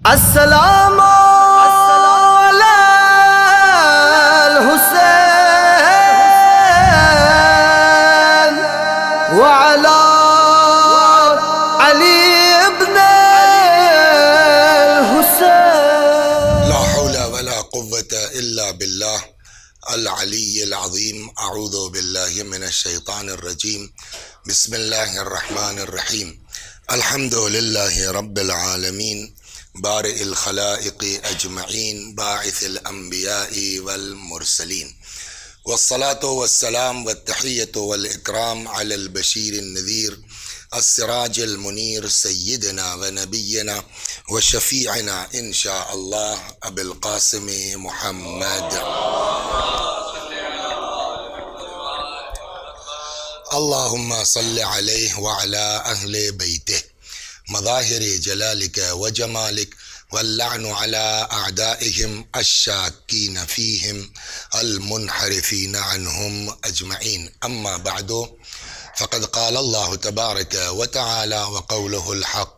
السلام علی الحسین وعلی علی ابن الحسین لا حول ولا قوة إلا بالله العلي العظيم. أعوذ بالله من الشيطان الرجيم. بسم الله الرحمن الرحيم. الحمد لله رب العالمين بارئ الخلائق أجمعين باعث الأنبياء والمرسلين، والصلاة والسلام والتحية والإكرام على البشير النذير السراج المنير سيدنا ونبينا وشفيعنا إن شاء الله أبي القاسم محمد. اللهم صل عليه وعلى أهل بيته مظاهر جلالك وجمالك، واللعن على أعدائهم الشاكين فيهم المنحرفين عنهم أجمعين. أما بعد، فقد قال الله تبارك وتعالى وقوله الحق: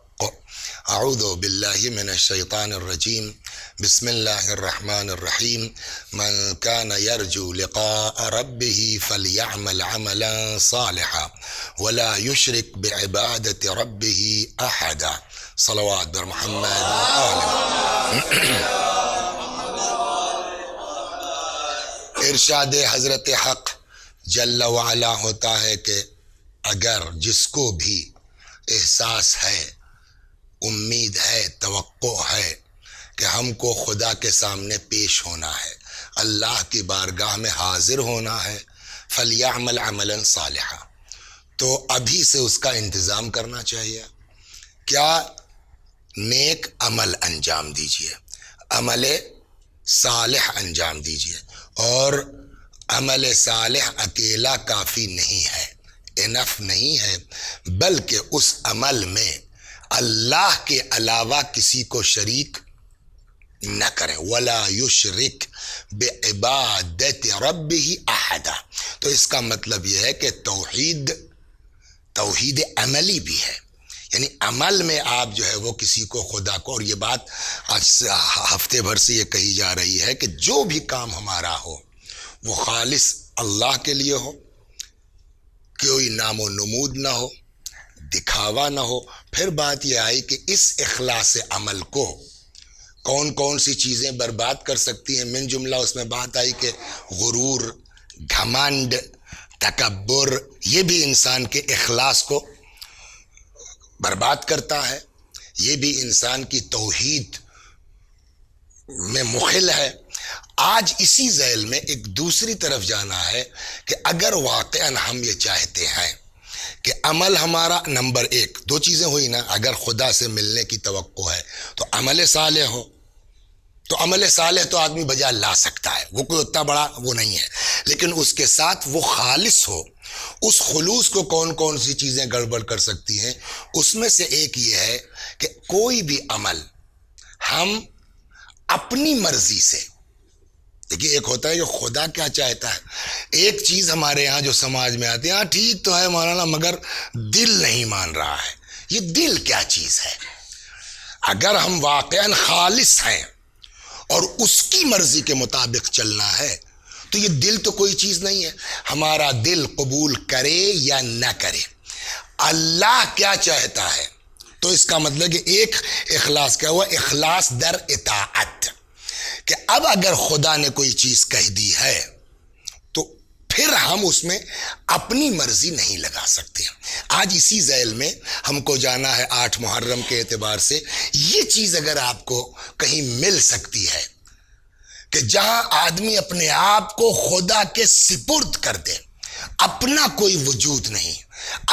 أعوذ بالله من الشيطان الرجيم. بسم الله الرحمن الرحيم. من كان يرجو لقاء ربه فليعمل عملا صالحا ولا يشرك بعبادة ربه أحدا. صلوات بر محمد وآله. ارشاد حضرت حق جل وعلا ہوتا ہے کہ اگر جس کو بھی احساس ہے، امید ہے، توقع ہے کہ ہم کو خدا کے سامنے پیش ہونا ہے، اللہ کی بارگاہ میں حاضر ہونا ہے، فَلْيَعْمَلْ عَمَلًا صَالِحًا، تو ابھی سے اس کا انتظام کرنا چاہیے. کیا؟ نیک عمل انجام دیجئے، عمل صالح انجام دیجئے. اور عمل صالح اکیلا کافی نہیں ہے، انف نہیں ہے، بلکہ اس عمل میں اللہ کے علاوہ کسی کو شریک نہ کریں. وَلَا يُشْرِكْ بِعِبَادَةِ رَبِّهِ أَحَدًا. تو اس کا مطلب یہ ہے کہ توحید عملی بھی ہے، یعنی عمل میں آپ جو ہے وہ کسی کو خدا کو، اور یہ بات آج ہفتے بھر سے یہ کہی جا رہی ہے کہ جو بھی کام ہمارا ہو وہ خالص اللہ کے لیے ہو، کوئی نام و نمود نہ ہو، دکھاوا نہ ہو. پھر بات یہ آئی کہ اس اخلاص عمل کو کون کون سی چیزیں برباد کر سکتی ہیں. من جملہ اس میں بات آئی کہ غرور، گھمنڈ، تکبر، یہ بھی انسان کے اخلاص کو برباد کرتا ہے، یہ بھی انسان کی توحید میں مخل ہے. آج اسی ذیل میں ایک دوسری طرف جانا ہے کہ اگر واقعاً ہم یہ چاہتے ہیں کہ عمل ہمارا نمبر ایک، دو چیزیں ہوئی نا، اگر خدا سے ملنے کی توقع ہے تو عمل صالح ہو، تو عمل صالح تو آدمی بجا لا سکتا ہے، وہ کوئی اتنا بڑا وہ نہیں ہے، لیکن اس کے ساتھ وہ خالص ہو. اس خلوص کو کون کون سی چیزیں گڑبڑ کر سکتی ہیں؟ اس میں سے ایک یہ ہے کہ کوئی بھی عمل ہم اپنی مرضی سے، دیکھیے ایک ہوتا ہے کہ خدا کیا چاہتا ہے. ایک چیز ہمارے یہاں جو سماج میں آتی ہے، ہاں ٹھیک تو ہے مولانا مگر دل نہیں مان رہا ہے. یہ دل کیا چیز ہے؟ اگر ہم واقعاً خالص ہیں اور اس کی مرضی کے مطابق چلنا ہے تو یہ دل تو کوئی چیز نہیں ہے. ہمارا دل قبول کرے یا نہ کرے، اللہ کیا چاہتا ہے. تو اس کا مطلب کہ ایک اخلاص کیا ہوا؟ اخلاص در اطاعت، کہ اب اگر خدا نے کوئی چیز کہہ دی ہے تو پھر ہم اس میں اپنی مرضی نہیں لگا سکتے. آج اسی ذیل میں ہم کو جانا ہے 8 محرم کے اعتبار سے. یہ چیز اگر آپ کو کہیں مل سکتی ہے کہ جہاں آدمی اپنے آپ کو خدا کے سپرد کر دے، اپنا کوئی وجود نہیں،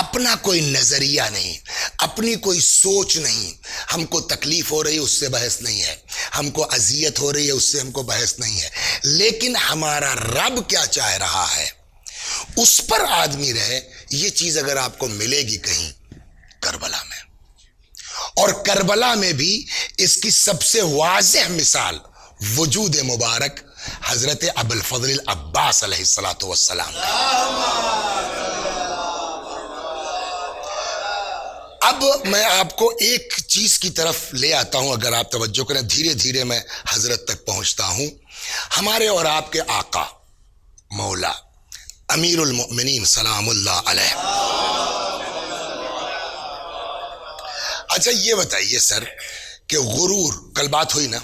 اپنا کوئی نظریہ نہیں، اپنی کوئی سوچ نہیں. ہم کو تکلیف ہو رہی ہے، اس سے بحث نہیں ہے، ہم کو اذیت ہو رہی ہے، اس سے ہم کو بحث نہیں ہے، لیکن ہمارا رب کیا چاہ رہا ہے اس پر آدمی رہے. یہ چیز اگر آپ کو ملے گی کہیں کربلا میں، اور کربلا میں بھی اس کی سب سے واضح مثال وجود مبارک حضرت ابوالفضل العباس علیہ السلام. اب میں آپ کو ایک چیز کی طرف لے آتا ہوں، اگر آپ توجہ کریں، دھیرے دھیرے میں حضرت تک پہنچتا ہوں. ہمارے اور آپ کے آقا مولا امیر المؤمنین سلام اللہ علیہ. اچھا یہ بتائیے سر کہ غرور، کل بات ہوئی نا،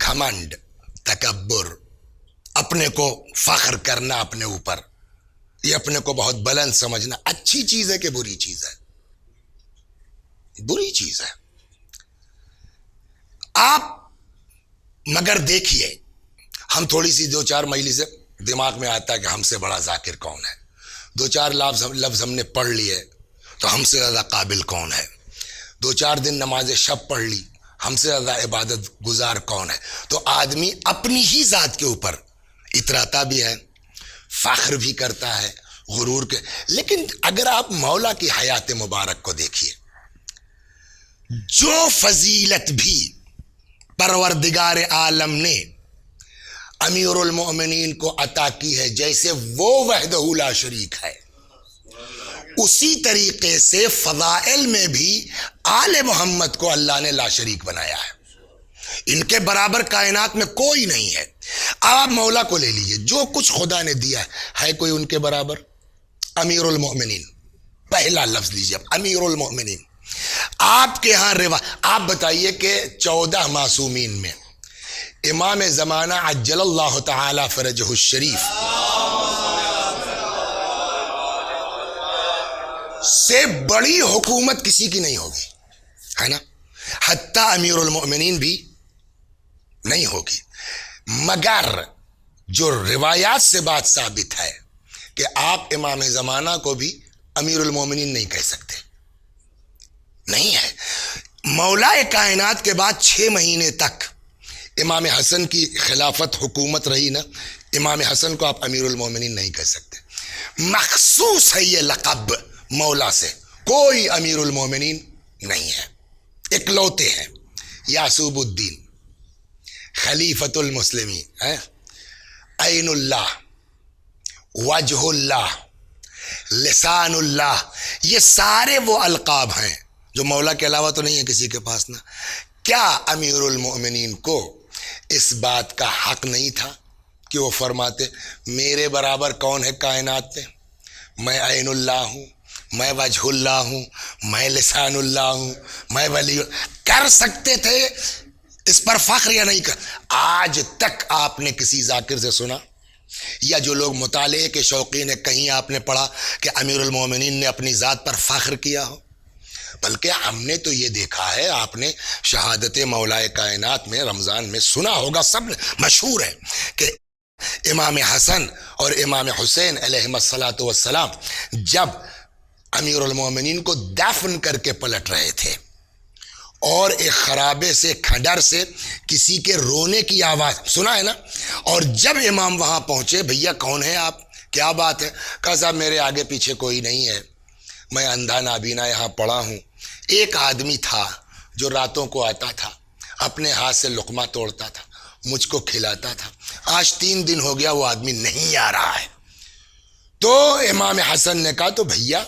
گھمنڈ، تکبر، اپنے کو فخر کرنا اپنے اوپر، یہ اپنے کو بہت بلند سمجھنا اچھی چیز ہے کہ بری چیز ہے؟ بری چیز ہے. آپ مگر دیکھیے، ہم تھوڑی سی 2-4 مجلسیں دماغ میں آتا ہے کہ ہم سے بڑا ذاکر کون ہے، 2-4 لفظ ہم نے پڑھ لیے تو ہم سے زیادہ قابل کون ہے، 2-4 دن نماز شب پڑھ لی، ہم سے زیادہ عبادت گزار کون ہے. تو آدمی اپنی ہی ذات کے اوپر اتراتا بھی ہے، فخر بھی کرتا ہے، غرور کے. لیکن اگر آپ مولا کی حیات مبارک کو دیکھیے، جو فضیلت بھی پروردگار عالم نے امیر المؤمنین کو عطا کی ہے، جیسے وہ وحدہ لا شریک ہے، اسی طریقے سے فضائل میں بھی آل محمد کو اللہ نے لا شریک بنایا ہے. ان کے برابر کائنات میں کوئی نہیں ہے. آپ مولا کو لے لیجئے، جو کچھ خدا نے دیا ہے کوئی ان کے برابر؟ امیر المؤمنین، پہلا لفظ لیجئے امیر المؤمنین. آپ کے ہاں آپ بتائیے کہ 14 معصومین میں امام زمانہ عجل اللہ تعالی فرجہ الشریف سے بڑی حکومت کسی کی نہیں ہوگی، ہے نا؟ حتیٰ امیر المؤمنین بھی نہیں ہوگی. مگر جو روایات سے بات ثابت ہے کہ آپ امام زمانہ کو بھی امیر المؤمنین نہیں کہہ سکتے، نہیں ہے. مولا کائنات کے بعد 6 مہینے تک امام حسن کی خلافت حکومت رہی نا، امام حسن کو آپ امیر المؤمنین نہیں کہہ سکتے. مخصوص ہے یہ لقب مولا سے، کوئی امیر المؤمنین نہیں ہے. اکلوتے ہیں یعقوب الدین، خلیفۃ المسلمین، عین اللہ، وجہ اللہ، لسان اللہ، یہ سارے وہ القاب ہیں جو مولا کے علاوہ تو نہیں ہے کسی کے پاس نا. کیا امیر المؤمنین کو اس بات کا حق نہیں تھا کہ وہ فرماتے میرے برابر کون ہے کائنات میں؟ میں عین اللہ ہوں، میں وجہ اللہ ہوں، میں لسان اللہ ہوں، میں ولی. کر سکتے تھے اس پر فخر یا نہیں کر؟ آج تک آپ نے کسی ذاکر سے سنا یا جو لوگ مطالعے کے شوقین ہیں کہیں آپ نے پڑھا کہ امیر المومنین نے اپنی ذات پر فخر کیا ہو؟ بلکہ ہم نے تو یہ دیکھا ہے، آپ نے شہادت مولا کائنات میں رمضان میں سنا ہوگا، سب مشہور ہے کہ امام حسن اور امام حسین علیہ الصلاۃ والسلام جب امیر المومنین کو دفن کر کے پلٹ رہے تھے اور ایک خرابے سے، کھڈر سے کسی کے رونے کی آواز سنا ہے نا، اور جب امام وہاں پہنچے، بھیا کون ہے آپ، کیا بات ہے؟ کہا صاحب میرے آگے پیچھے کوئی نہیں ہے، میں اندھا نابینا یہاں پڑا ہوں. ایک آدمی تھا جو راتوں کو آتا تھا، اپنے ہاتھ سے لقمہ توڑتا تھا، مجھ کو کھلاتا تھا. آج 3 دن ہو گیا وہ آدمی نہیں آ رہا ہے. تو امام حسن نے کہا تو بھیا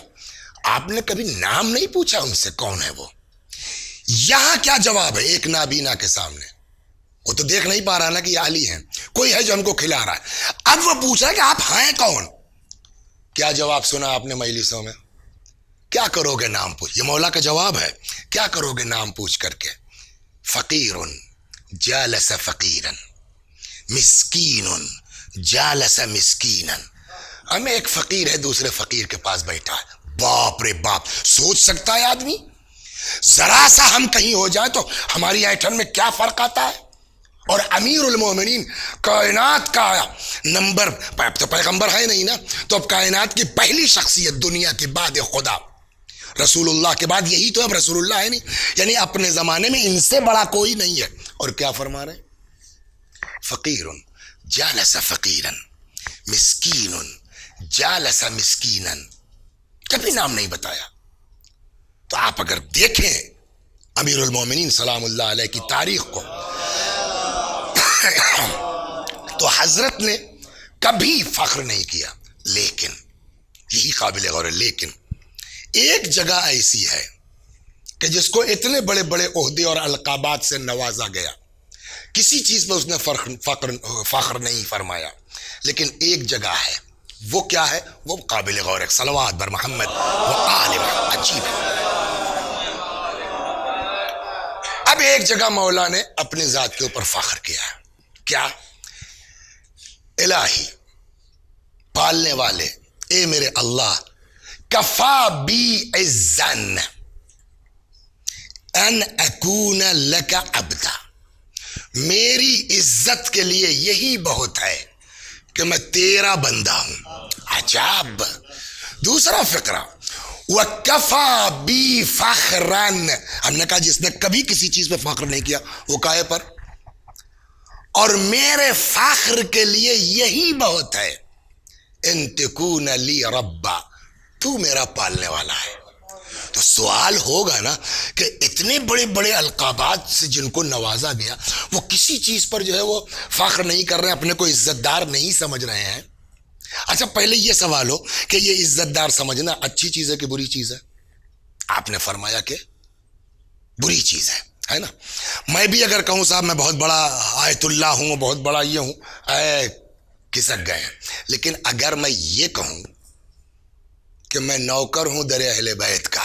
آپ نے کبھی نام نہیں پوچھا ان سے کون ہے وہ؟ یہاں کیا جواب ہے ایک نابینا کے سامنے؟ وہ تو دیکھ نہیں پا رہا نا کہ یہ علی ہیں، کوئی ہے جو ہم کو کھلا رہا ہے. اب وہ پوچھ رہا ہے کہ آپ ہیں کون؟ کیا جواب سنا آپ نے مجلسوں میں؟ کیا کرو گے نام پوچھ؟ یہ مولا کا جواب ہے. کیا کرو گے نام پوچھ کر کے؟ فقیر جالس فقیرا، مسکین جالس مسکینا. ہمیں ایک فقیر ہے دوسرے فقیر کے پاس بیٹھا ہے. باپ رے باپ، سوچ سکتا ہے آدمی؟ ذرا سا ہم کہیں ہو جائے تو ہماری ایٹھن میں کیا فرق آتا ہے؟ اور امیر المومنین کائنات کا نمبر، تو پیغمبر ہے نہیں نا، تو اب کائنات کی پہلی شخصیت دنیا کے بعد خدا، رسول اللہ کے بعد یہی تو اب رسول اللہ ہے نہیں، یعنی اپنے زمانے میں ان سے بڑا کوئی نہیں ہے. اور کیا فرما رہے؟ فقیر جالس فقیرا، مسکین جالس مسکینا. کبھی نام نہیں بتایا. تو آپ اگر دیکھیں امیر المومنین سلام اللہ علیہ کی تاریخ کو تو حضرت نے کبھی فخر نہیں کیا. لیکن یہی قابل غور ہے، لیکن ایک جگہ ایسی ہے کہ جس کو اتنے بڑے بڑے عہدے اور القابات سے نوازا گیا، کسی چیز پہ اس نے فخر نہیں فرمایا، لیکن ایک جگہ ہے، وہ کیا ہے؟ وہ قابل غور ہے۔ صلوات بر محمد و آل محمد۔ عجیب ہے۔ اب ایک جگہ مولا نے اپنی ذات کے اوپر فخر کیا ہے، کیا؟ الہی، پالنے والے، اے میرے اللہ، کفا بی عزن ان اکون لک عبدا، میری عزت کے لیے یہی بہت ہے کہ میں تیرا بندہ ہوں۔ عجب۔ دوسرا فقرہ، وَكَفَى بِي فَخْرًا، ہم نے کہا جس نے کبھی کسی چیز پہ فخر نہیں کیا وہ کائے پر، اور میرے فخر کے لیے یہی بہت ہے، ان تکون لی ربا، تو میرا پالنے والا ہے۔ تو سوال ہوگا نا کہ اتنے بڑے بڑے القابات سے جن کو نوازا گیا، وہ کسی چیز پر جو ہے وہ فخر نہیں کر رہے ہیں، اپنے کو عزت دار نہیں سمجھ رہے ہیں۔ اچھا پہلے یہ سوال ہو کہ یہ عزت دار سمجھنا اچھی چیز ہے کہ بری چیز ہے؟ آپ نے فرمایا کہ بری چیز ہے نا۔ میں بھی اگر کہوں صاحب میں بہت بڑا آیت اللہ ہوں، بہت بڑا یہ ہوں، کھسک گئے ہیں، لیکن اگر میں یہ کہوں کہ میں نوکر ہوں در اہل بیت کا،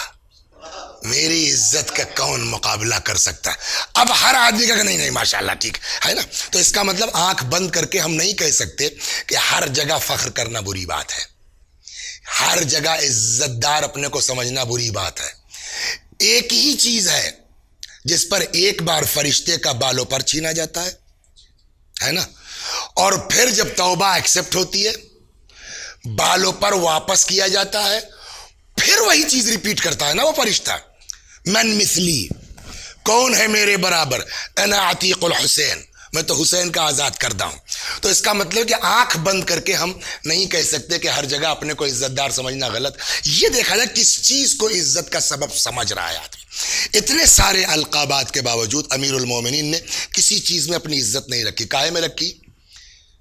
میری عزت کا کون مقابلہ کر سکتا ہے؟ اب ہر آدمی کا کہ نہیں نہیں ماشاءاللہ ٹھیک ہے نا، تو اس کا مطلب آنکھ بند کر کے ہم نہیں کہہ سکتے کہ ہر جگہ فخر کرنا بری بات ہے، ہر جگہ عزت دار اپنے کو سمجھنا بری بات ہے۔ ایک ہی چیز ہے جس پر ایک بار فرشتے کا بالوں پر چھینا جاتا ہے نا، اور پھر جب توبہ ایکسپٹ ہوتی ہے بالوں پر واپس کیا جاتا ہے، پھر وہی چیز ریپیٹ کرتا ہے نا وہ فرشتہ، من مثلی، کون ہے میرے برابر، انا عتیق الحسین، میں تو حسین کا آزاد کردہ ہوں۔ تو اس کا مطلب کہ آنکھ بند کر کے ہم نہیں کہہ سکتے کہ ہر جگہ اپنے کو عزت دار سمجھنا غلط۔ یہ دیکھا جائے کس چیز کو عزت کا سبب سمجھ رہا ہے آدمی۔ اتنے سارے القابات کے باوجود امیر المومنین نے کسی چیز میں اپنی عزت نہیں رکھی، کائے میں رکھی؟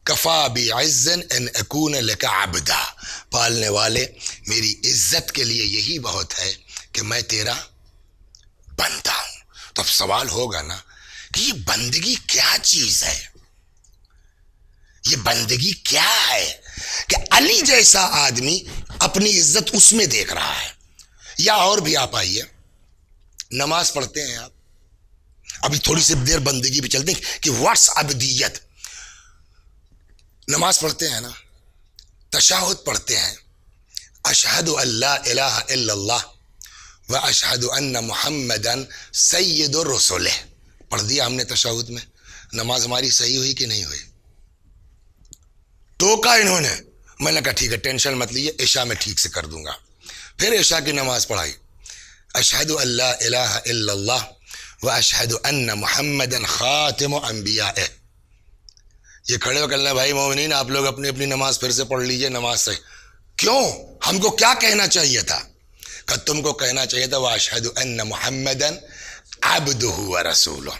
کفا بی عزن ان اکون لک عبدا، پالنے والے میری عزت کے لیے یہی بہت ہے کہ میں تیرا بندہ ہوں۔ تو اب سوال ہوگا نا کہ یہ بندگی کیا چیز ہے، یہ بندگی کیا ہے کہ علی جیسا آدمی اپنی عزت اس میں دیکھ رہا ہے؟ یا اور بھی آپ آئیے، نماز پڑھتے ہیں آپ، ابھی تھوڑی سی دیر بندگی پہ چلتے ہیں کہ واٹس عبدیت۔ نماز پڑھتے ہیں نا، تشہد پڑھتے ہیں، اشہد ان لا الہ الا اللہ و اشہد ان محمدن سید الرسل، پڑھ دیا ہم نے تشہد میں، نماز ہماری صحیح ہوئی کہ نہیں ہوئی؟ ٹوکا انہوں نے، میں نے کہا ٹھیک ہے ٹینشن مت لیجیے، عشاء میں ٹھیک سے کر دوں گا۔ پھر عشاء کی نماز پڑھائی، اشہد ان لا الہ الا اللہ و اشہد ان محمدن خاتم انبیائہ۔ یہ کھڑے ہو کہنا بھائی مومنین آپ لوگ اپنی اپنی نماز پھر سے پڑھ لیجئے، نماز سے کیوں؟ ہم کو کیا کہنا چاہیے تھا؟ کہ تم کو کہنا چاہیے تھا وَأَشْهَدُ أَنَّ مُحَمَّدًا عَبْدُهُ وَرَسُولُهُ،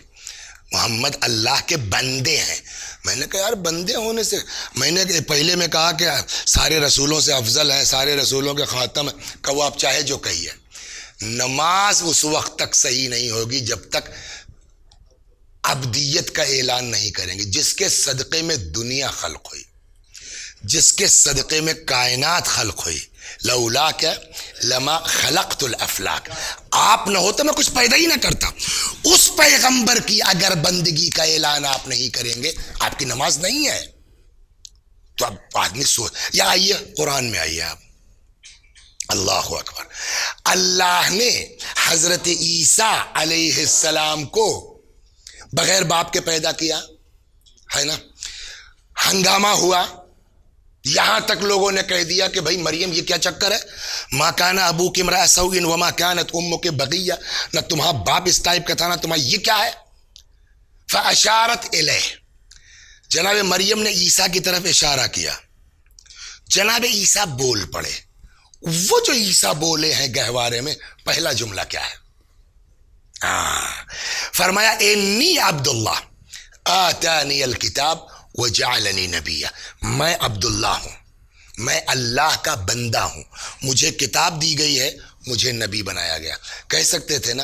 محمد اللہ کے بندے ہیں۔ میں نے کہا یار بندے ہونے سے، میں نے پہلے میں کہا کہ سارے رسولوں سے افضل ہیں، سارے رسولوں کے خاتم ہیں، کہ وہ آپ چاہے جو کہیے، نماز اس وقت تک صحیح نہیں ہوگی جب تک عبدیت کا اعلان نہیں کریں گے۔ جس کے صدقے میں دنیا خلق ہوئی، جس کے صدقے میں کائنات خلق ہوئی، لولا کیا لما خلقت الافلاک، آپ نہ ہوتا میں کچھ پیدا ہی نہ کرتا، اس پیغمبر کی اگر بندگی کا اعلان آپ نہیں کریں گے آپ کی نماز نہیں ہے۔ تو اب آدمی سوچ، یا آئیے قرآن میں آئیے آپ، اللہ اکبر، اللہ نے حضرت عیسیٰ علیہ السلام کو بغیر باپ کے پیدا کیا ہے نا، ہنگامہ ہوا، یہاں تک لوگوں نے کہہ دیا کہ بھائی مریم یہ کیا چکر ہے، ما کان ابوک امرأ سوء وما کانت امک بغیہ، نہ تمہارا باپ اس ٹائپ کا تھا نہ تمہارا، یہ کیا ہے؟ فاشارت الیہ، جناب مریم نے عیسیٰ کی طرف اشارہ کیا، جناب عیسیٰ بول پڑے۔ وہ جو عیسیٰ بولے ہیں گہوارے میں، پہلا جملہ کیا ہے؟ فرمایا انی عبداللہ آتانی الکتاب وجعلنی نبیا، میں عبداللہ ہوں، میں اللہ کا بندہ ہوں، مجھے کتاب دی گئی ہے، مجھے نبی بنایا گیا۔ کہہ سکتے تھے نا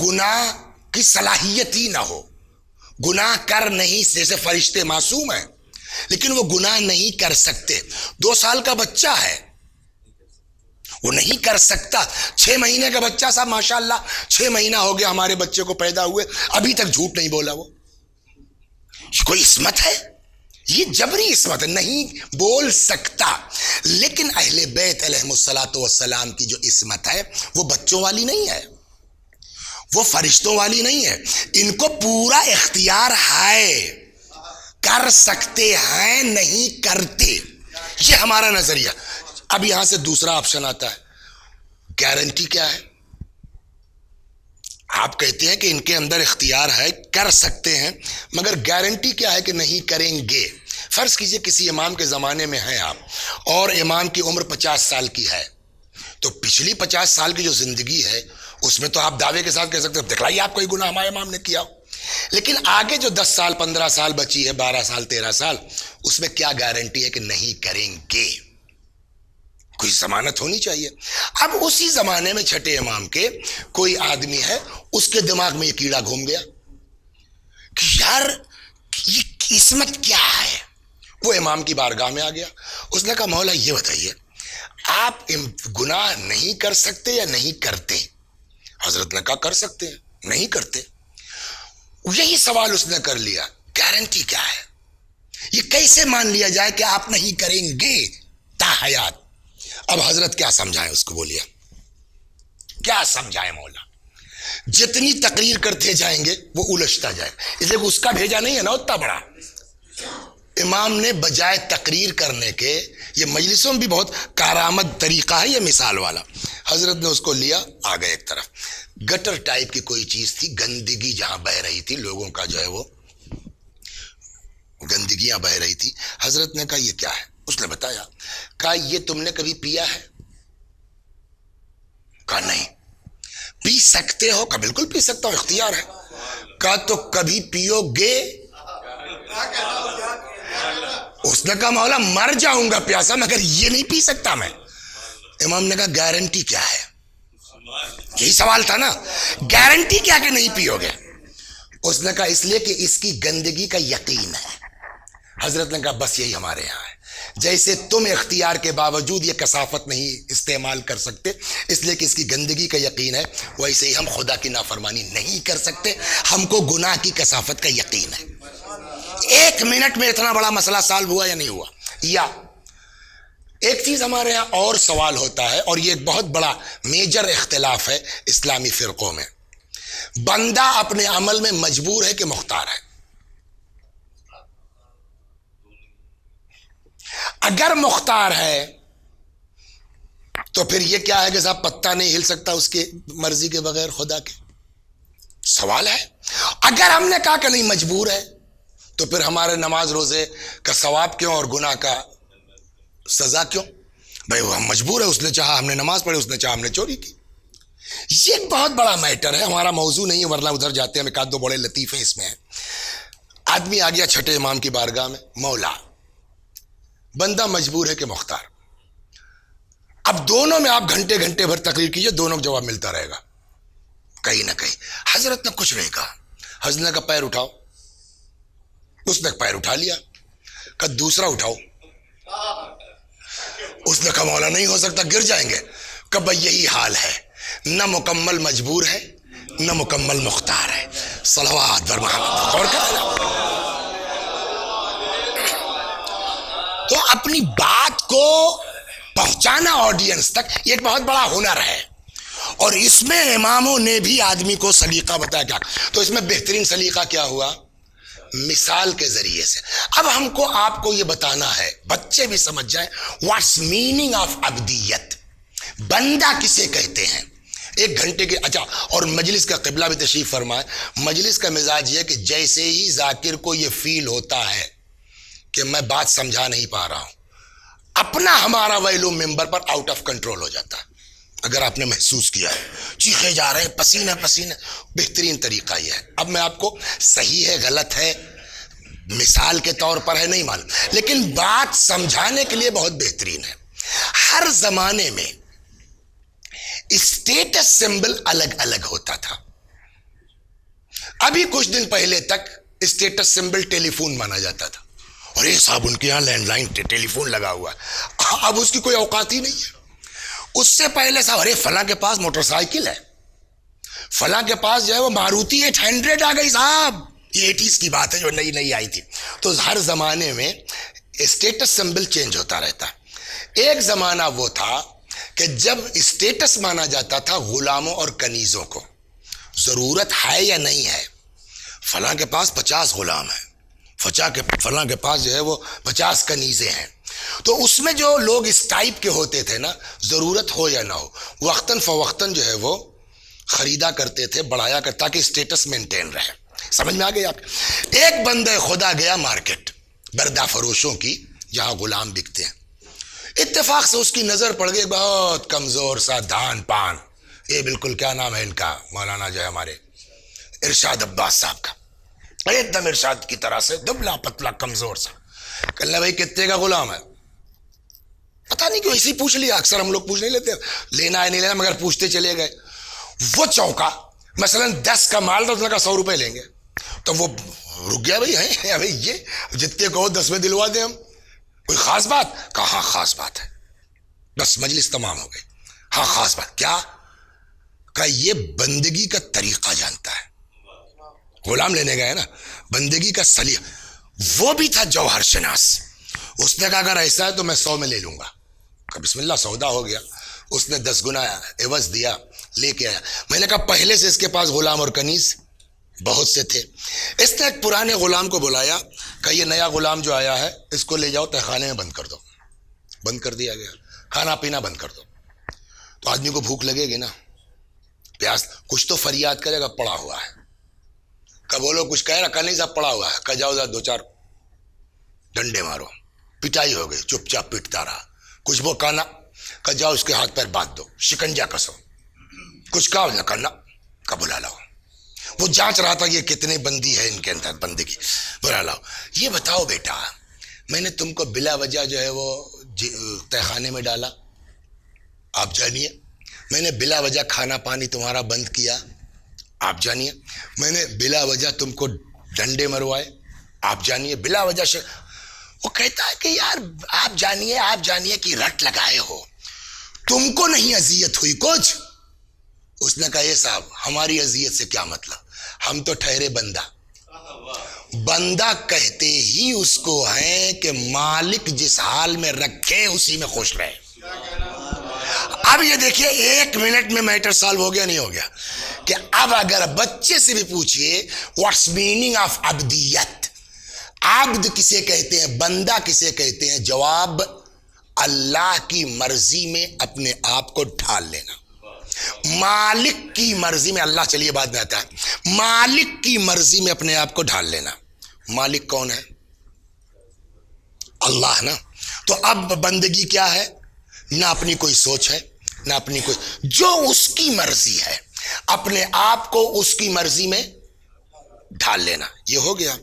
گناہ کی صلاحیت ہی نہ ہو، گناہ کر نہیں، جیسے فرشتے معصوم ہیں لیکن وہ گناہ نہیں کر سکتے. 2 سال کا بچہ ہے وہ نہیں کر سکتا. 6 مہینے کا بچہ، صاحب ماشاءاللہ 6 مہینہ ہو گیا ہمارے بچے کو پیدا ہوئے، ابھی تک جھوٹ نہیں بولا. وہ کوئی عصمت ہے؟ یہ جبری عصمت ہے، نہیں بول سکتا. لیکن اہل بیت علیہم الصلاۃ والسلام کی جو عصمت ہے وہ بچوں والی نہیں ہے، وہ فرشتوں والی نہیں ہے. ان کو پورا اختیار ہے، کر سکتے ہیں، نہیں کرتے. یہ ہمارا نظریہ. اب یہاں سے دوسرا آپشن آتا ہے، گارنٹی کیا ہے؟ آپ کہتے ہیں کہ ان کے اندر اختیار ہے، کر سکتے ہیں، مگر گارنٹی کیا ہے کہ نہیں کریں گے؟ فرض کیجئے کسی امام کے زمانے میں ہیں آپ، اور امام کی عمر 50 سال کی ہے، تو پچھلی 50 سال کی جو زندگی ہے اس میں تو آپ دعوے کے ساتھ کہہ سکتے ہیں دکھلائیے آپ کوئی گناہ ہمارے امام نے کیا ہو. لیکن آگے جو 10 سال 15 سال بچی ہے، 12 سال 13 سال، اس میں کیا گارنٹی ہے کہ نہیں کریں گے؟ کوئی ضمانت ہونی چاہیے. اب اسی زمانے میں چھٹے امام کے کوئی آدمی ہے، اس کے دماغ میں یہ کیڑا گھوم گیا کہ یار یہ قسمت کیا ہے. وہ امام کی بارگاہ میں آ گیا، اس نے کہا مولا یہ بتائیے آپ گناہ نہیں کر سکتے یا نہیں کرتے؟ حضرت نے کہا کر سکتے ہیں، نہیں کرتے. یہی سوال اس نے کر لیا، گارنٹی کیا ہے؟ یہ کیسے مان لیا جائے کہ آپ نہیں کریں گے تا حیات؟ اب حضرت کیا سمجھائیں اس کو، بولیے کیا سمجھائیں؟ مولا جتنی تقریر کرتے جائیں گے وہ الجھتا جائے گا، اس لیے اس کا بھیجا نہیں ہے نا اتنا بڑا. امام نے بجائے تقریر کرنے کے، یہ مجلسوں میں بھی بہت کارآمد طریقہ ہے یہ مثال والا، حضرت نے اس کو لیا، آ گئے ایک طرف. گٹر ٹائپ کی کوئی چیز تھی، گندگی جہاں بہ رہی تھی، لوگوں کا جو ہے وہ گندگیاں بہ رہی تھی. حضرت نے کہا یہ کیا ہے؟ اس نے بتایا. کہا یہ تم نے کبھی پیا ہے؟ کہا نہیں. پی سکتے ہو؟ کہا بالکل پی سکتا ہوں، اختیار ہے. کہا تو کبھی پیو گے؟ اس نے کہا مولا مر جاؤں گا پیاسا مگر یہ نہیں پی سکتا میں. امام نے کہا گارنٹی کیا ہے؟ یہی سوال تھا نا، گارنٹی کیا کہ نہیں پیو گے؟ اس نے کہا اس لیے کہ اس کی گندگی کا یقین ہے. حضرت نے کہا بس یہی ہمارے یہاں ہے. جیسے تم اختیار کے باوجود یہ کثافت نہیں استعمال کر سکتے اس لیے کہ اس کی گندگی کا یقین ہے، ویسے ہی ہم خدا کی نافرمانی نہیں کر سکتے، ہم کو گناہ کی کثافت کا یقین ہے. 1 منٹ میں اتنا بڑا مسئلہ سالو ہوا یا نہیں ہوا؟ یا ایک چیز ہمارے یہاں اور سوال ہوتا ہے، اور یہ ایک بہت بڑا میجر اختلاف ہے اسلامی فرقوں میں، بندہ اپنے عمل میں مجبور ہے کہ مختار ہے؟ اگر مختار ہے تو پھر یہ کیا ہے کہ صاحب پتہ نہیں ہل سکتا اس کی مرضی کے بغیر خدا کے؟ سوال ہے. اگر ہم نے کہا کہ نہیں مجبور ہے تو پھر ہمارے نماز روزے کا ثواب کیوں اور گناہ کا سزا کیوں؟ بھائی وہ ہم مجبور ہے، اس نے چاہا ہم نے نماز پڑھی، اس نے چاہا ہم نے چوری کی. یہ ایک بہت بڑا میٹر ہے، ہمارا موضوع نہیں ہے، ورنہ ادھر جاتے ہیں. ایک آدھ 2 بڑے لطیفے اس میں ہیں. آدمی آ گیا چھٹے امام کی بارگاہ میں، مولا بندہ مجبور ہے کہ مختار. اب دونوں میں آپ گھنٹے گھنٹے بھر تقریر کیجئے، دونوں کو جواب ملتا رہے گا کہیں نہ کہیں. حضرت نے کچھ نہیں کہا. حضرت نے کہا پیر اٹھاؤ. اس نے پیر اٹھا لیا. کہا دوسرا اٹھاؤ. اس نے کہا مولا نہیں ہو سکتا، گر جائیں گے. کہ بھائی یہی حال ہے، نہ مکمل مجبور ہے نہ مکمل مختار ہے. صلوات بر محمد. اور کیا تو اپنی بات کو پہنچانا آڈینس تک یہ ایک بہت بڑا ہنر ہے، اور اس میں اماموں نے بھی آدمی کو سلیقہ بتایا. کیا تو اس میں بہترین سلیقہ کیا ہوا؟ مثال کے ذریعے سے. اب ہم کو آپ کو یہ بتانا ہے، بچے بھی سمجھ جائیں واٹس میننگ آف عبدیت، بندہ کسے کہتے ہیں. 1 گھنٹے کے اچھا، اور مجلس کا قبلہ بھی تشریف فرمائے. مجلس کا مزاج یہ کہ جیسے ہی ذاکر کو یہ فیل ہوتا ہے کہ میں بات سمجھا نہیں پا رہا ہوں، اپنا ہمارا ویلو ممبر پر آؤٹ آف کنٹرول ہو جاتا ہے. اگر آپ نے محسوس کیا ہے چیخے جا رہے ہیں، پسینہ پسینہ، بہترین طریقہ یہ ہے. اب میں آپ کو صحیح ہے غلط ہے مثال کے طور پر ہے نہیں معلوم، لیکن بات سمجھانے کے لیے بہت بہترین ہے. ہر زمانے میں اسٹیٹس سمبل الگ الگ ہوتا تھا. ابھی کچھ دن پہلے تک اسٹیٹس سمبل ٹیلی فون مانا جاتا تھا، اور یہ صاحب ان کے یہاں لینڈ لائن ٹیلی فون لگا ہوا ہے، اب اس کی کوئی اوقات ہی نہیں ہے۔ اس سے پہلے صاحب ارے فلاں کے پاس موٹر سائیکل ہے، فلاں کے پاس جو ہے وہ ماروتی 800 آ گئی صاحب، یہ 80s کی بات ہے جو نئی نئی آئی تھی۔ تو ہر زمانے میں اسٹیٹس سمبل چینج ہوتا رہتا ہے۔ ایک زمانہ وہ تھا کہ جب اسٹیٹس مانا جاتا تھا غلاموں اور کنیزوں کو، ضرورت ہے یا نہیں ہے، فلاں کے پاس 50 غلام ہیں، فلاں کے پاس جو ہے وہ 50 کنیزیں ہیں، تو اس میں جو لوگ اس ٹائپ کے ہوتے تھے نا، ضرورت ہو یا نہ ہو، وقتاً فوقتاً جو ہے وہ خریدا کرتے تھے، بڑھایا کرتے تاکہ اسٹیٹس مینٹین رہے۔ سمجھ میں آ گئی آپ؟ ایک بندہ خدا گیا مارکیٹ بردہ فروشوں کی جہاں غلام بکتے ہیں، اتفاق سے اس کی نظر پڑ گئی بہت کمزور سا دھان پان، یہ بالکل کیا نام ہے ان کا، مولانا جو ہے ہمارے ارشاد عباس صاحب کا، ایک دم ارشاد کی طرح سے دبلا پتلا کمزور سا۔ کہنے بھائی کتنے کا غلام ہے؟ پتہ نہیں کیوں اسی پوچھ لیا، اکثر ہم لوگ پوچھ نہیں لیتے، لینا ہے نہیں لینا، مگر پوچھتے چلے گئے۔ وہ چوکا مثلا 10 کا مال تھا، اس نے کہا 100 روپے لیں گے، تو وہ رک گیا، بھائی ہیں بھائی یہ جتنے کہو 10 میں دلوا دیں ہم، کوئی خاص بات؟ کہا ہاں خاص بات ہے۔ بس مجلس تمام ہو گئی۔ ہاں خاص بات کیا؟ کہ یہ بندگی کا طریقہ جانتا ہے، غلام لینے گئے نا، بندگی کا سلیقہ، وہ بھی تھا جوہر شناس۔ اس نے کہا اگر ایسا ہے تو میں 100 میں لے لوں گا، کہ بسم اللہ سودا ہو گیا۔ اس نے 10 گنا عوض دیا، لے کے آیا۔ میں نے کہا پہلے سے اس کے پاس غلام اور کنیز بہت سے تھے۔ اس نے ایک پرانے غلام کو بلایا کہ یہ نیا غلام جو آیا ہے اس کو لے جاؤ تہخانے میں بند کر دو۔ بند کر دیا گیا، کھانا پینا بند کر دو۔ تو آدمی کو بھوک لگے گی نا، پیاس، کچھ تو فریاد کرے گا، پڑا ہوا ہے، کہ بولو کچھ کہہ رہا، کہ نہیں صاحب پڑا ہوا ہے، کہ جاؤ 2-4 ڈنڈے مارو، پٹائی ہو گئی، چپ چاپ پٹتا رہا۔ کچھ وہ کہنا کہ جاؤ اس کے ہاتھ پیر باندھ دو، شکنجا کسو، کچھ کہا نہ کرنا کہ بلا لاؤ۔ وہ جانچ رہا تھا یہ کتنے بندی ہے ان کے اندر، بندگی، بلا لاؤ۔ یہ بتاؤ بیٹا، میں نے تم کو بلا وجہ جو ہے وہ تہخانے میں ڈالا، آپ جانیے، میں نے بلا وجہ کھانا پانی تمہارا بند کیا، آپ جانیے، میں نے بلا وجہ تم کو ڈنڈے مروائے، آپ جانیے، بلا وجہ سے۔ وہ کہتا ہے کہ یار آپ جانیے کہ رٹ لگائے ہو، تم کو نہیں اذیت ہوئی کچھ؟ اس نے کہا یہ صاحب ہماری اذیت سے کیا مطلب، ہم تو ٹھہرے بندہ۔ بندہ کہتے ہی اس کو ہیں کہ مالک جس حال میں رکھے اسی میں خوش رہے۔ اب یہ دیکھیے 1 منٹ میں میٹر سالو ہو گیا نہیں ہو گیا، کہ اب اگر بچے سے بھی پوچھئے واٹس میننگ آف عبدیت، عبد کسے کہتے ہیں، بندہ کسے کہتے ہیں، جواب اللہ کی مرضی میں اپنے آپ کو ڈھال لینا، مالک کی مرضی میں، اللہ چلیے بعد میں آتا ہے، مالک کی مرضی میں اپنے آپ کو ڈھال لینا۔ مالک کون ہے؟ اللہ نا۔ تو اب بندگی کیا ہے؟ نہ اپنی کوئی سوچ ہے، نہ اپنی کوئی، جو اس کی مرضی ہے اپنے آپ کو اس کی مرضی میں ڈھال لینا، یہ ہو گیا۔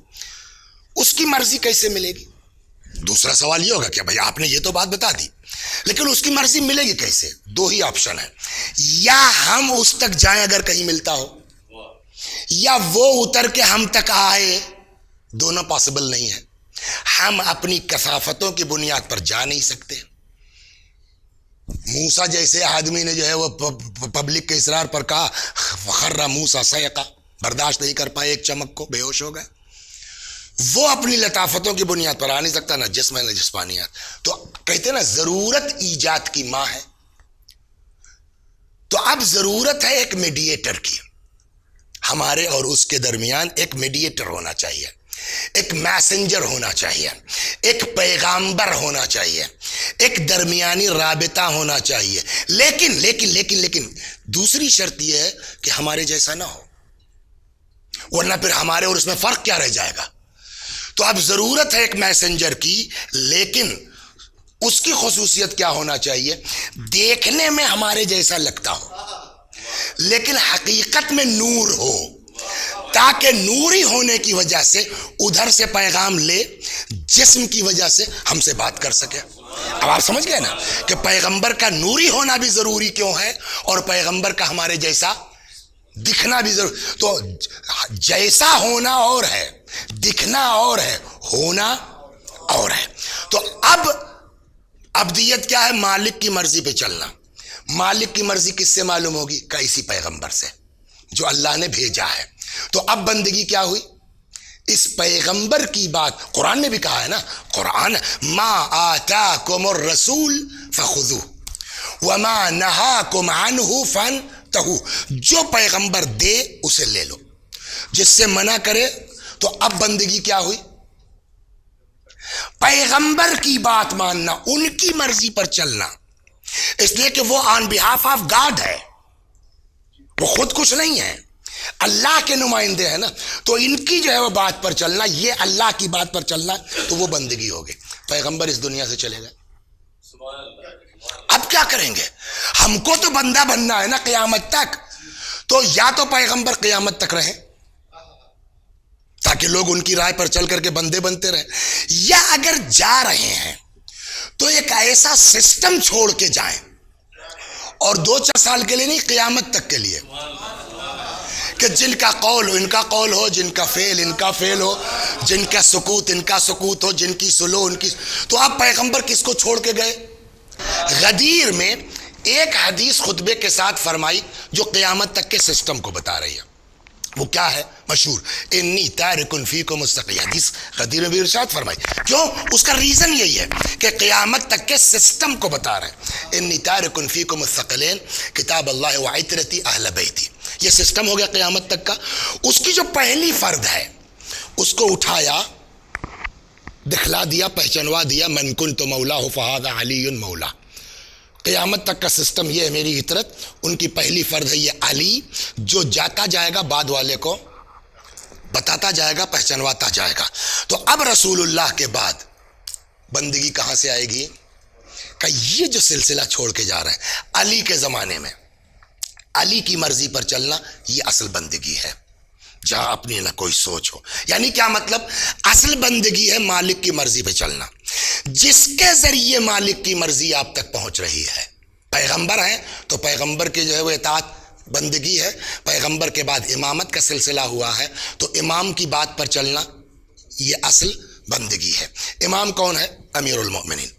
اس کی مرضی کیسے ملے گی؟ دوسرا سوال یہ ہوگا کہ بھئی آپ نے یہ تو بات بتا دی، لیکن اس کی مرضی ملے گی کیسے؟ 2 ہی آپشن ہیں، یا ہم اس تک جائیں اگر کہیں ملتا ہو، یا وہ اتر کے ہم تک آئے، دونوں پاسبل نہیں ہے۔ ہم اپنی کثافتوں کی بنیاد پر جا نہیں سکتے۔ موسیٰ جیسے آدمی نے جو ہے وہ پبلک کے اصرار پر کہا خر موسیٰ صیقہ، برداشت نہیں کر پائے، ایک چمک کو بے ہوش ہو گئے۔ وہ اپنی لطافتوں کی بنیاد پر آ نہیں سکتا، نہ جسم ہے نہ جسمانیات۔ تو کہتے ہیں نا ضرورت ایجاد کی ماں ہے، تو اب ضرورت ہے ایک میڈیٹر کی، ہمارے اور اس کے درمیان ایک میڈیٹر ہونا چاہیے، ایک میسنجر ہونا چاہیے، ایک پیغامبر ہونا چاہیے، ایک درمیانی رابطہ ہونا چاہیے، لیکن دوسری شرط یہ ہے کہ ہمارے جیسا نہ ہو، ورنہ پھر ہمارے اور اس میں فرق کیا رہ جائے گا۔ تو اب ضرورت ہے ایک میسنجر کی، لیکن اس کی خصوصیت کیا ہونا چاہیے؟ دیکھنے میں ہمارے جیسا لگتا ہو لیکن حقیقت میں نور ہو، تاکہ نوری ہونے کی وجہ سے ادھر سے پیغام لے، جسم کی وجہ سے ہم سے بات کر سکے۔ اب آپ سمجھ گئے نا کہ پیغمبر کا نوری ہونا بھی ضروری کیوں ہے، اور پیغمبر کا ہمارے جیسا دکھنا بھی ضرور. تو جیسا ہونا اور ہے، دکھنا اور ہے، ہونا اور ہے. تو اب ابدیت کیا ہے؟ مالک کی مرضی پہ چلنا. مالک کی مرضی کس سے معلوم ہوگی؟ کہ اسی پیغمبر سے جو اللہ نے بھیجا ہے. تو اب بندگی کیا ہوئی؟ اس پیغمبر کی بات قرآن نے بھی کہا ہے نا، قرآن ما آتاکم الرسول فخذوہ وما نہاکم عنہ فانتہوا، جو پیغمبر دے اسے لے لو، جس سے منع کرے. تو اب بندگی کیا ہوئی؟ پیغمبر کی بات ماننا، ان کی مرضی پر چلنا، اس لیے کہ وہ آن بہاف آف گاڈ ہے، وہ خود کچھ نہیں ہے، اللہ کے نمائندے ہیں نا. تو ان کی جو ہے وہ بات پر چلنا، یہ اللہ کی بات پر چلنا، تو وہ بندگی ہوگی. پیغمبر اس دنیا سے چلے گئے، اب کیا کریں گے؟ ہم کو تو بندہ بننا ہے نا قیامت تک. تو یا تو پیغمبر قیامت تک رہیں تاکہ لوگ ان کی رائے پر چل کر کے بندے بنتے رہیں، یا اگر جا رہے ہیں تو ایک ایسا سسٹم چھوڑ کے جائیں، اور 2-4 سال کے لیے نہیں، قیامت تک کے لیے، کہ جن کا قول ان کا قول ہو، جن کا فعل ان کا فعل ہو، جن کا سکوت ان کا سکوت ہو، جن کی سلو ان کی. تو اب پیغمبر کس کو چھوڑ کے گئے؟ غدیر میں ایک حدیث خطبے کے ساتھ فرمائی جو قیامت تک کے سسٹم کو بتا رہی ہے. وہ کیا ہے؟ مشہور انی تارک فیکم الثقلین، حدیث غدیر میں بھی ارشاد فرمائی. کیوں؟ اس کا ریزن یہی ہے کہ قیامت تک کے سسٹم کو بتا رہے ہیں. انی تارک فیکم الثقلین کتاب اللہ وعترتی اہل بیتی، یہ سسٹم ہو گیا قیامت تک کا. اس کی جو پہلی فرد ہے اس کو اٹھایا، دکھلا دیا، پہچنوا دیا، من کنت مولا فہذا علی مولا. قیامت تک کا سسٹم یہ ہے میری عطرت، ان کی پہلی فرد ہے یہ علی، جو جاتا جائے گا بعد والے کو بتاتا جائے گا، پہچنواتا جائے گا. تو اب رسول اللہ کے بعد بندگی کہاں سے آئے گی؟ کہ یہ جو سلسلہ چھوڑ کے جا رہے ہیں علی کے زمانے میں، علی کی مرضی پر چلنا، یہ اصل بندگی ہے، جہاں اپنی نہ کوئی سوچ ہو. یعنی کیا مطلب؟ اصل بندگی ہے مالک کی مرضی پہ چلنا، جس کے ذریعے مالک کی مرضی آپ تک پہنچ رہی ہے. پیغمبر ہیں تو پیغمبر کے جو ہے وہ اطاعت بندگی ہے. پیغمبر کے بعد امامت کا سلسلہ ہوا ہے تو امام کی بات پر چلنا یہ اصل بندگی ہے. امام کون ہے؟ امیر المؤمنین.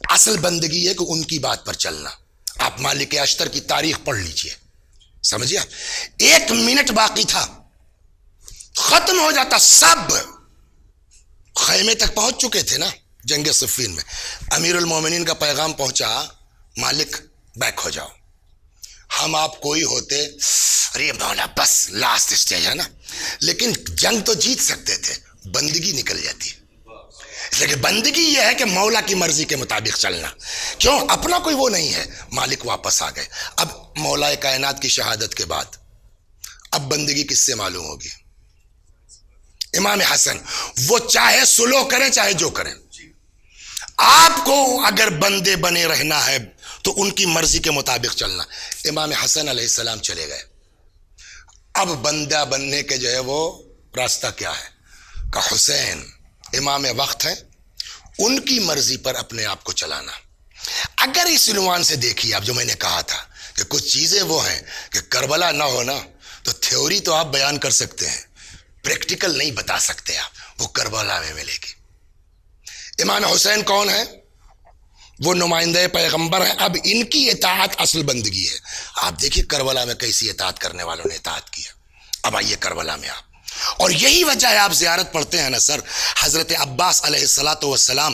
اصل بندگی ہے کہ ان کی بات پر چلنا. آپ مالک اشتر کی تاریخ پڑھ لیجئے، سمجھیے. 1 منٹ باقی تھا، ختم ہو جاتا، سب خیمے تک پہنچ چکے تھے نا جنگ صفین میں. امیر المومنین کا پیغام پہنچا، مالک بیک ہو جاؤ. ہم آپ کوئی ہوتے، ارے مولا بس لاسٹ اسٹیج ہے نا، لیکن جنگ تو جیت سکتے تھے، بندگی نکل جاتی. لیکن بندگی یہ ہے کہ مولا کی مرضی کے مطابق چلنا. کیوں؟ اپنا کوئی وہ نہیں ہے. مالک واپس آ گئے. اب مولا کائنات کی شہادت کے بعد اب بندگی کس سے معلوم ہوگی؟ امام حسن، وہ چاہے سلو کریں چاہے جو کریں، آپ کو اگر بندے بنے رہنا ہے تو ان کی مرضی کے مطابق چلنا. امام حسن علیہ السلام چلے گئے. اب بندہ بننے کے جو ہے وہ راستہ کیا ہے؟ کہ حسین امام وقت ہے، ان کی مرضی پر اپنے آپ کو چلانا. اگر اس عنوان سے دیکھیے آپ، جو میں نے کہا تھا کہ کچھ چیزیں وہ ہیں کہ کربلا نہ ہونا تو تھیوری تو آپ بیان کر سکتے ہیں، پریکٹیکل نہیں بتا سکتے آپ، وہ کربلا میں ملے گی. امام حسین کون ہے؟ وہ نمائندہ پیغمبر ہیں. اب ان کی اطاعت اصل بندگی ہے. آپ دیکھیے کربلا میں کیسی اطاعت کرنے والوں نے اطاعت کیا. اب آئیے کربلا میں آپ، اور یہی وجہ ہے آپ زیارت پڑھتے ہیں نا سر. حضرت عباس علیہ السلام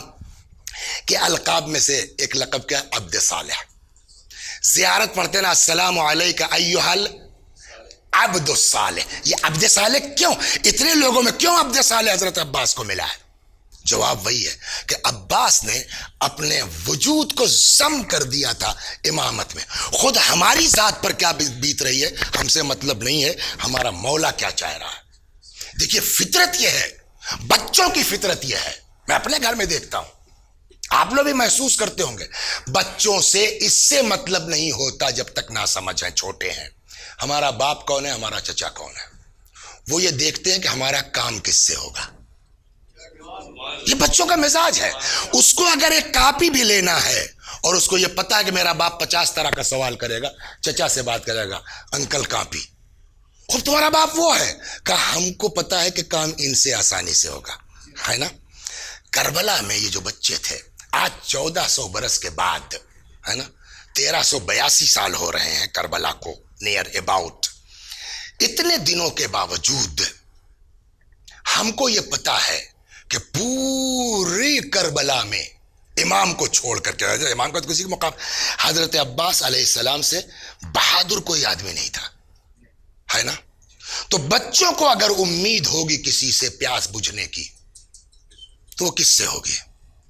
کے القاب میں سے ایک لقب کیا؟ عبد صالح. زیارت پڑھتے ہیں نا، السلام علیکہ ایھا العبد الصالح. یہ عبد صالح کیوں؟ اتنے لوگوں میں کیوں عبد صالح حضرت عباس کو ملا ہے؟ جواب وہی ہے کہ عباس نے اپنے وجود کو ضم کر دیا تھا امامت میں. خود ہماری ذات پر کیا بیت رہی ہے ہم سے مطلب نہیں ہے، ہمارا مولا کیا چاہ رہا ہے. دیکھیے فطرت یہ ہے، بچوں کی فطرت یہ ہے. میں اپنے گھر میں دیکھتا ہوں، آپ لوگ بھی محسوس کرتے ہوں گے، بچوں سے اس سے مطلب نہیں ہوتا جب تک نہ سمجھ ہیں، چھوٹے ہیں. ہمارا باپ کون ہے، ہمارا چچا کون ہے، وہ یہ دیکھتے ہیں کہ ہمارا کام کس سے ہوگا. یہ بچوں کا مزاج ہے. اس کو اگر ایک کاپی بھی لینا ہے اور اس کو یہ پتا ہے کہ میرا باپ 50 طرح کا سوال کرے گا، چچا سے بات کرے گا، انکل کاپی، خود تمہارا باپ وہ ہے، کہا ہم کو پتا ہے کہ کام ان سے آسانی سے ہوگا، ہے نا۔ کربلا میں یہ جو بچے تھے، آج 1400 برس کے بعد، ہے نا، 1382 سال ہو رہے ہیں کربلا کو نیئر اباؤٹ، اتنے دنوں کے باوجود ہم کو یہ پتا ہے کہ پوری کربلا میں امام کو چھوڑ کر کے، امام کا تو کسی کے مقام، حضرت عباس علیہ السلام سے بہادر کوئی آدمی نہیں تھا، ہے نا۔ تو بچوں کو اگر امید ہوگی کسی سے پیاس بجھنے کی تو وہ کس سے ہوگی؟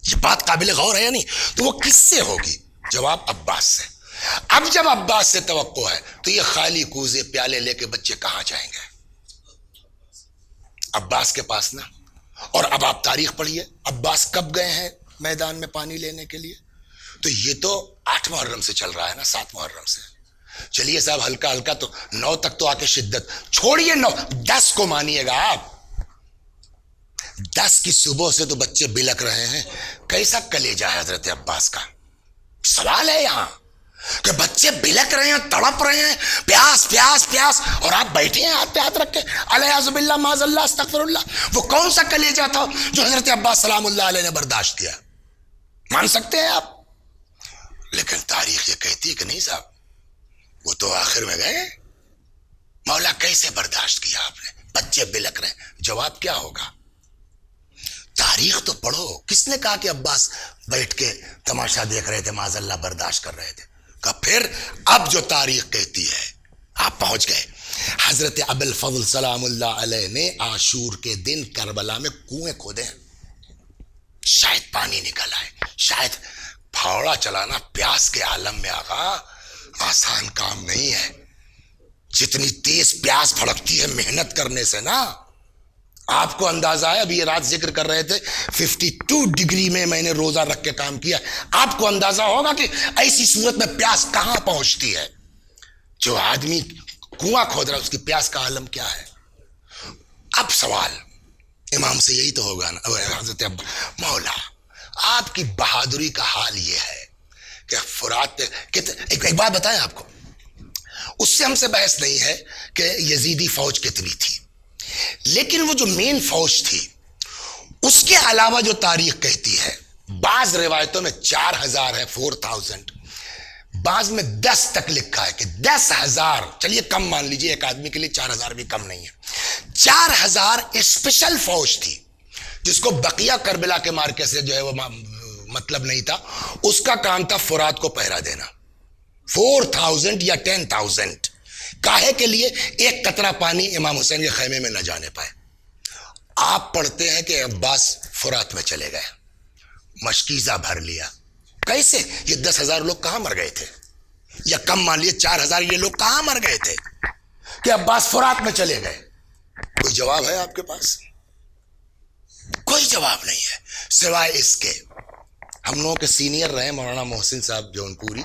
یہ بات قابل غور ہے یا نہیں؟ تو وہ کس سے ہوگی؟ جواب عباس سے۔ اب جب عباس سے توقع ہے تو یہ خالی کوزے پیالے لے کے بچے کہاں جائیں گے؟ عباس کے پاس نا۔ اور اب آپ تاریخ پڑھیے، عباس کب گئے ہیں میدان میں پانی لینے کے لیے؟ تو یہ تو 8 محرم سے چل رہا ہے نا، 7 محرم سے۔ چلیے صاحب ہلکا ہلکا تو 9 تک تو آ کے شدت چھوڑیے، 9 10 کو مانیے گا آپ، 10 کی صبح سے تو بچے بلک رہے ہیں۔ کیسا کلیجہ ہے حضرت عباس کا؟ سوال ہے یہاں کہ بچے بلک رہے ہیں، تڑپ رہے ہیں، پیاس پیاس پیاس، اور آپ بیٹھے ہیں ہاتھ پہ ہاتھ رکھ کے، الیاذ باللہ معاذ اللہ استغفر اللہ۔ وہ کون سا کلیجہ تھا جو حضرت عباس سلام اللہ علیہ نے برداشت کیا؟ مان سکتے ہیں آپ؟ لیکن تاریخ یہ کہتی ہے کہ نہیں صاحب، وہ تو آخر میں گئے۔ مولا کیسے برداشت کیا آپ نے؟ بچے بلک رہے ہیں، جواب کیا ہوگا؟ تاریخ تو پڑھو۔ کس نے کہا کہ عباس بیٹھ کے تماشا دیکھ رہے تھے، معاذ اللہ برداشت کر رہے تھے؟ کہ پھر اب جو تاریخ کہتی ہے، آپ پہنچ گئے۔ حضرت ابو الفضل سلام اللہ علیہ نے عاشور کے دن کربلا میں کنویں کھودے ہیں، شاید پانی نکل آئے، شاید پھاوڑا چلانا پیاس کے عالم میں آقا آسان کام نہیں ہے۔ جتنی تیز پیاس بھڑکتی ہے محنت کرنے سے نا، آپ کو اندازہ ہے، ابھی یہ رات ذکر کر رہے تھے 52 ڈگری میں نے روزہ رکھ کے کام کیا، آپ کو اندازہ ہوگا کہ ایسی صورت میں پیاس کہاں پہنچتی ہے۔ جو آدمی کنواں کھود رہا ہے اس کی پیاس کا عالم کیا ہے؟ اب سوال امام سے یہی تو ہوگا نا، حضرت مولا آپ کی بہادری کا حال یہ ہے کہ فرات پہ ایک بات بتائیں آپ کو، اس سے ہم سے بحث نہیں ہے کہ یزیدی فوج کتنی تھی، لیکن وہ جو مین فوج تھی اس کے علاوہ جو تاریخ کہتی ہے، بعض روایتوں میں 4000 ہے، 4000، بعض میں 10 تک لکھا ہے کہ 10,000، چلیے کم مان لیجئے، ایک آدمی کے لیے 4000 بھی کم نہیں ہے، 4000 اسپیشل فوج تھی جس کو بقیہ کربلا کے مارکے سے جو ہے وہ مطلب نہیں تھا، اس کا کام تھا فرات کو پہرا دینا۔ 4000 یا 10,000 کاہے کے لیے؟ ایک قطرہ پانی امام حسین کے خیمے میں نہ جانے پائے۔ آپ پڑھتے ہیں کہ عباس فرات میں چلے گئے، مشکیزہ بھر لیا۔ کیسے؟ یہ 10,000 لوگ کہاں مر گئے تھے؟ یا کم مان لیے 4000 یہ لوگ کہاں مر گئے تھے کہ عباس فرات میں چلے گئے؟ کوئی جواب ہے آپ کے پاس؟ کوئی جواب نہیں ہے، سوائے اس کے ہم لوگوں کے سینئر رہے مولانا محسن صاحب جونپوری،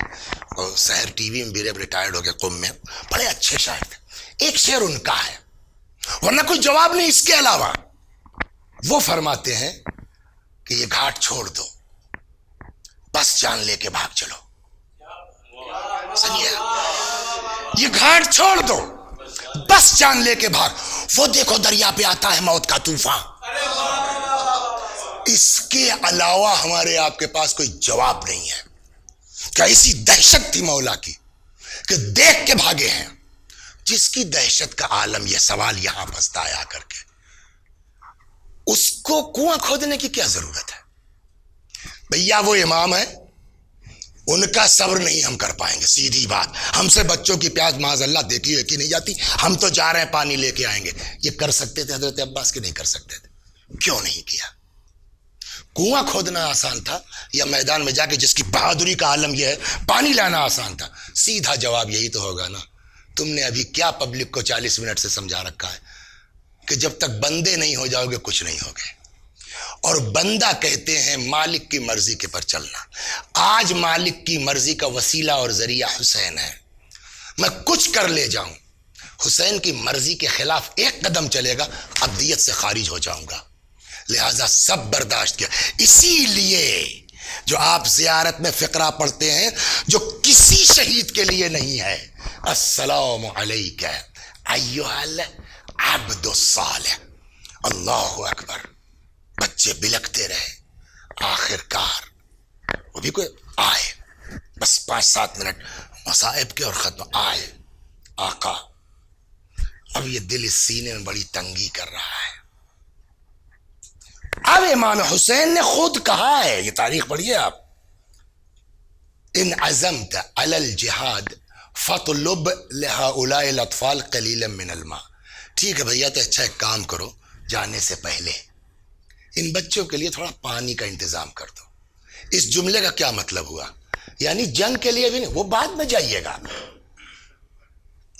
اور سحر ٹی وی میں بھی ریٹائرڈ ہو گئے، قم میں بڑے اچھے شاعر تھے، ایک شعر ان کا ہے، ورنہ کوئی جواب نہیں اس کے علاوہ۔ وہ فرماتے ہیں کہ یہ گھاٹ چھوڑ دو، بس جان لے کے بھاگ چلو۔ سنیے، یہ گھاٹ چھوڑ دو، بس جان لے کے بھاگ، وہ دیکھو دریا پہ آتا ہے موت کا طوفان۔ اس کے علاوہ ہمارے آپ کے پاس کوئی جواب نہیں ہے۔ کیا ایسی دہشت تھی مولا کی کہ دیکھ کے بھاگے ہیں؟ جس کی دہشت کا عالم، یہ سوال یہاں پھنستا ہے آ کر کے، اس کو کنواں کھودنے کی کیا ضرورت ہے؟ بھیا وہ امام ہے، ان کا صبر نہیں ہم کر پائیں گے، سیدھی بات۔ ہم سے بچوں کی پیاس معاذ اللہ دیکھی ہوئی کی نہیں جاتی، ہم تو جا رہے ہیں پانی لے کے آئیں گے۔ یہ کر سکتے تھے حضرت عباس کے؟ نہیں کر سکتے تھے۔ کیوں نہیں کیا؟ کنواں کھودنا آسان تھا یا میدان میں جا کے جس کی بہادری کا عالم یہ ہے پانی لانا آسان تھا؟ سیدھا جواب یہی تو ہوگا نا۔ تم نے ابھی کیا پبلک کو 40 منٹ سے سمجھا رکھا ہے کہ جب تک بندے نہیں ہو جاؤ گے کچھ نہیں ہوگے، اور بندہ کہتے ہیں مالک کی مرضی کے پر چلنا۔ آج مالک کی مرضی کا وسیلہ اور ذریعہ حسین ہے، میں کچھ کر لے جاؤں، حسین کی مرضی کے خلاف ایک قدم چلے گا ابدیت سے خارج ہو جاؤں گا، لہذا سب برداشت کیا۔ اسی لیے جو آپ زیارت میں فقرہ پڑھتے ہیں جو کسی شہید کے لیے نہیں ہے. السلام علیکہ ایھا العبد الصالح. اللہ اکبر. بچے بلکتے رہے. آخر کار وہ بھی کوئی آئے, بس 5-7 منٹ مصائب کے اور ختم. آئے آقا. اب یہ دل اس سینے میں بڑی تنگی کر رہا ہے. اب امام حسین نے خود کہا ہے, یہ تاریخ پڑھیے آپ, ان عزمت علی الجہاد فطلب لہؤلاء الاطفال قلیلا من الماء. ٹھیک ہے بھیا, تو اچھا ایک کام کرو, جانے سے پہلے ان بچوں کے لیے تھوڑا پانی کا انتظام کر دو. اس جملے کا کیا مطلب ہوا؟ یعنی جنگ کے لیے بھی نہیں, وہ بعد میں جائیے گا.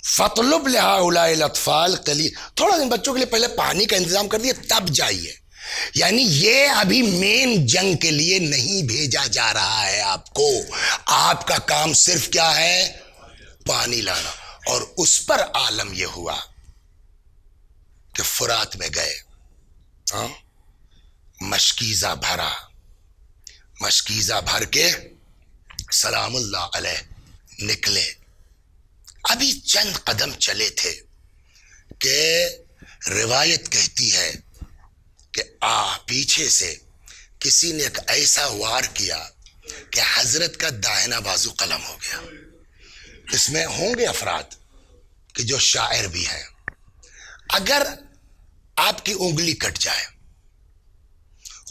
فطلب لہؤلاء الاطفال قلیلا, تھوڑا ان بچوں کے لیے پہلے پانی کا انتظام کر دیے تب جائیے. یعنی یہ ابھی مین جنگ کے لیے نہیں بھیجا جا رہا ہے آپ کو. آپ کا کام صرف کیا ہے؟ پانی لانا. اور اس پر عالم یہ ہوا کہ فرات میں گئے, مشکیزہ بھرا, مشکیزہ بھر کے سلام اللہ علیہ نکلے. ابھی چند قدم چلے تھے کہ روایت کہتی ہے کہ پیچھے سے کسی نے ایک ایسا وار کیا کہ حضرت کا داہنا بازو قلم ہو گیا. اس میں ہوں گے افراد کہ جو شاعر بھی ہیں. اگر آپ کی انگلی کٹ جائے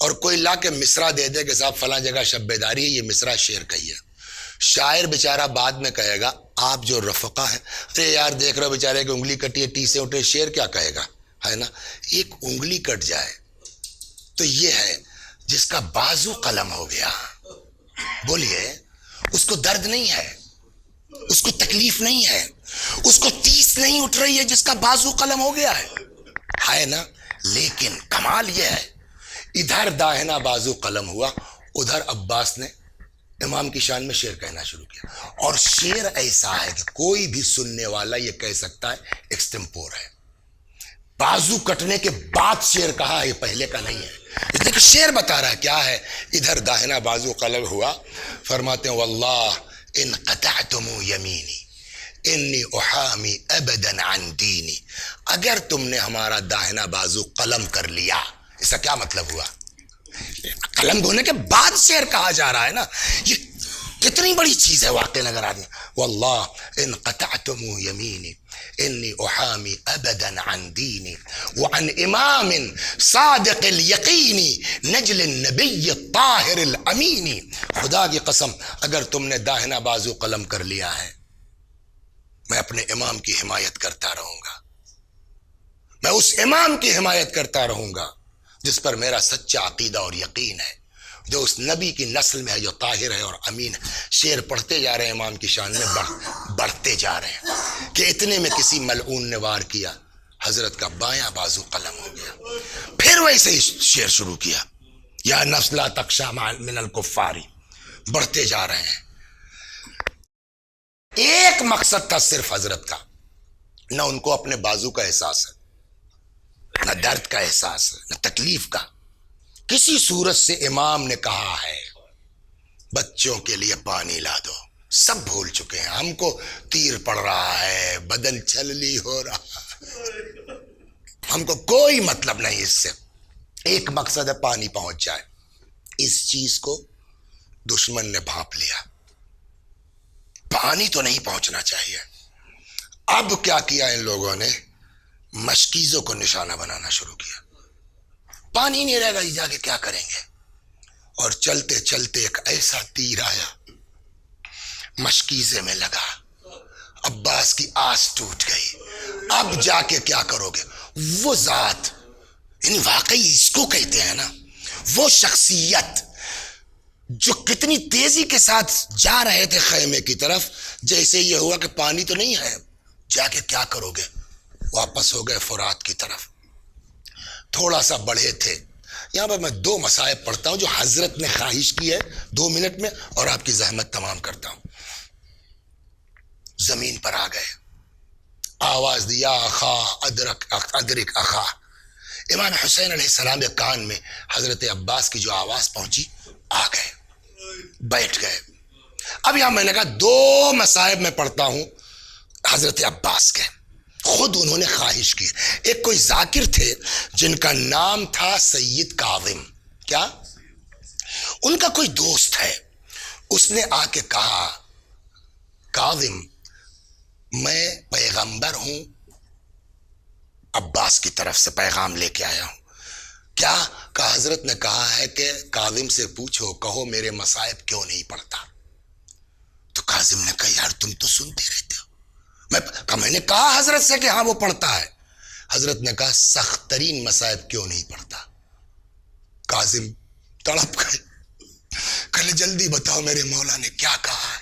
اور کوئی لا کے مصرع دے دے کہ صاحب فلاں جگہ شب بیداری ہے, یہ مصرع شعر کہیے, شاعر بیچارہ بعد میں کہے گا آپ جو رفقا ہیں, ارے یار دیکھ رہے ہو بیچارے کی انگلی کٹی ہے, ٹی سے اٹھے, شعر کیا کہے گا, ہے نا. ایک انگلی کٹ جائے تو یہ ہے جس کا بازو قلم ہو گیا. بولیے, اس کو درد نہیں ہے, اس کو تکلیف نہیں ہے, اس کو تیس نہیں اٹھ رہی ہے جس کا بازو قلم ہو گیا ہے نا. لیکن کمال یہ ہے, ادھر داہنا بازو قلم ہوا, ادھر عباس نے امام کی شان میں شعر کہنا شروع کیا. اور شعر ایسا ہے کہ کوئی بھی سننے والا یہ کہہ سکتا ہے ایکسٹمپور ہے. بازو کٹنے کے بعد شعر کہا ہے, یہ پہلے کا نہیں ہے. اس لیے کہ شعر بتا رہا ہے کیا ہے. ادھر داہنا بازو قلم ہوا, فرماتے ہیں واللہ ان قطعتم یمینی انی احامی ابدا عن دینی. اگر تم نے ہمارا داہنا بازو قلم کر لیا, اس کا کیا مطلب ہوا؟ قلم دھونے کے بعد شعر کہا جا رہا ہے نا. یہ کتنی بڑی چیز ہے واقعی نظر آدمی. واللہ ان قطعتم یمینی انی احامی ابدا عن دینی وعن امام صادق الیقینی نجل النبی الطاہر الامینی. خدا کی قسم اگر تم نے داہنا بازو قلم کر لیا ہے, میں اپنے امام کی حمایت کرتا رہوں گا. میں اس امام کی حمایت کرتا رہوں گا جس پر میرا سچا عقیدہ اور یقین ہے, جو اس نبی کی نسل میں ہے, جو طاہر ہے اور امین ہے. شعر پڑھتے جا رہے ہیں امام کی شان میں, بڑھتے جا رہے ہیں کہ اتنے میں کسی ملعون نے وار کیا, حضرت کا بایاں بازو قلم ہو گیا. پھر ویسے ہی شعر شروع کیا, یا نفس لا تخشی من الکفار. بڑھتے جا رہے ہیں. ایک مقصد تھا صرف حضرت کا, نہ ان کو اپنے بازو کا احساس ہے, نہ درد کا احساس ہے, نہ تکلیف کا. کسی صورت سے امام نے کہا ہے بچوں کے لیے پانی لا دو. سب بھول چکے ہیں, ہم کو تیر پڑ رہا ہے, بدن چھللی ہو رہا ہے, ہم کو کوئی مطلب نہیں اس سے. ایک مقصد ہے پانی پہنچ جائے. اس چیز کو دشمن نے بھانپ لیا, پانی تو نہیں پہنچنا چاہیے. اب کیا کیا ان لوگوں نے, مشکیزوں کو نشانہ بنانا شروع کیا. پانی نہیں رہے گا, جا کے کیا کریں گے. اور چلتے چلتے ایک ایسا تیر آیا, مشکیزے میں لگا, عباس کی آس ٹوٹ گئی. اب جا کے کیا کرو گے. وہ ذات, یعنی واقعی اس کو کہتے ہیں نا, وہ شخصیت جو کتنی تیزی کے ساتھ جا رہے تھے خیمے کی طرف, جیسے یہ ہوا کہ پانی تو نہیں ہے, جا کے کیا کرو گے, واپس ہو گئے فرات کی طرف. تھوڑا سا بڑھے تھے. یہاں پر میں 2 مصائب پڑھتا ہوں جو حضرت نے خواہش کی ہے 2 منٹ میں, اور آپ کی زحمت تمام کرتا ہوں. زمین پر آ گئے, آواز دیا اخا ادرک اخا. امام حسین علیہ السلام کے کان میں حضرت عباس کی جو آواز پہنچی, آ گئے. بیٹھ گئے. اب یہاں میں نے کہا 2 مصائب میں پڑھتا ہوں حضرت عباس کے. خود انہوں نے خواہش کی. ایک کوئی ذاکر تھے جن کا نام تھا سید کاظم. کیا؟ ان کا کوئی دوست ہے. اس نے آ کے کہا کاظم میں پیغمبر ہوں, عباس کی طرف سے پیغام لے کے آیا ہوں. کیا؟ کہ حضرت نے کہا ہے کہ کاظم سے پوچھو, کہو میرے مصائب کیوں نہیں پڑھتا. تو کاظم نے کہا یار تم تو سنتے رہتے ہو. میں نے کہا حضرت سے کہ ہاں وہ پڑھتا ہے. حضرت نے کہا سخت ترین مصائب کیوں نہیں پڑھتا. کاظم تڑپ گئے, کل جلدی بتاؤ میرے مولا نے کیا کہا ہے.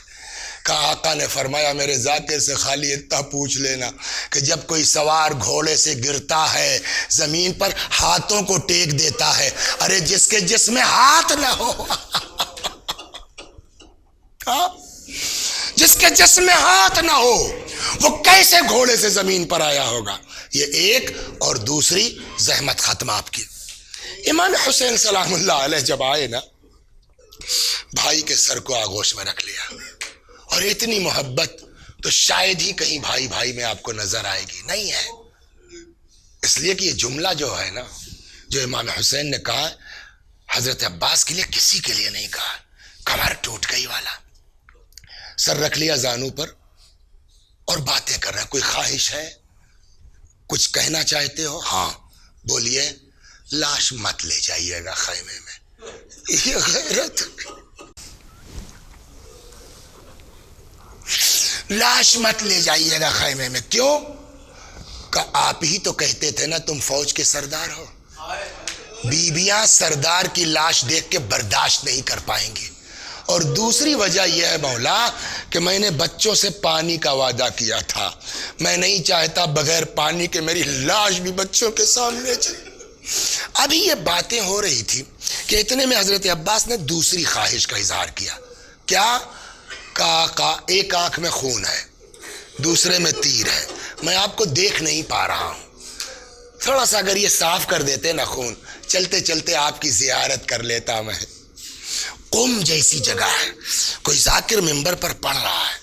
کہا آقا نے فرمایا میرے ذاکر سے خالی اتنا پوچھ لینا کہ جب کوئی سوار گھوڑے سے گرتا ہے زمین پر ہاتھوں کو ٹیک دیتا ہے, ارے جس کے جسم میں ہاتھ نہ ہو جس کے جسم میں ہاتھ نہ ہو وہ کیسے گھوڑے سے زمین پر آیا ہوگا. یہ ایک. اور دوسری زحمت ختم آپ کی. امام حسین سلام اللہ علیہ جب آئے نا, بھائی کے سر کو آغوش میں رکھ لیا, اور اتنی محبت تو شاید ہی کہیں بھائی بھائی میں آپ کو نظر آئے گی نہیں ہے. اس لیے کہ یہ جملہ جو ہے نا جو امام حسین نے کہا حضرت عباس کے لیے کسی کے لیے نہیں کہا. کمر ٹوٹ گئی والا, سر رکھ لیا زانو پر اور باتیں کر رہا. کوئی خواہش ہے, کچھ کہنا چاہتے ہو؟ ہاں بولیے. لاش مت لے جائیے گا خیمے میں. یہ غیرت, لاش مت لے جائیے گا خیمے میں. کیوں؟ کہ آپ ہی تو کہتے تھے نا تم فوج کے سردار ہو. بیویاں سردار کی لاش دیکھ کے برداشت نہیں کر پائیں گی. اور دوسری وجہ یہ ہے مولا کہ میں نے بچوں سے پانی کا وعدہ کیا تھا, میں نہیں چاہتا بغیر پانی کے میری لاش بھی بچوں کے سامنے چلے. ابھی یہ باتیں ہو رہی تھی کہ اتنے میں حضرت عباس نے دوسری خواہش کا اظہار کیا. کیا؟ کا ایک آنکھ میں خون ہے, دوسرے میں تیر ہے, میں آپ کو دیکھ نہیں پا رہا ہوں, تھوڑا سا اگر یہ صاف کر دیتے نا خون, چلتے چلتے آپ کی زیارت کر لیتا میں. قم جیسی جگہ ہے, کوئی ذاکر منبر پر پڑھ رہا ہے,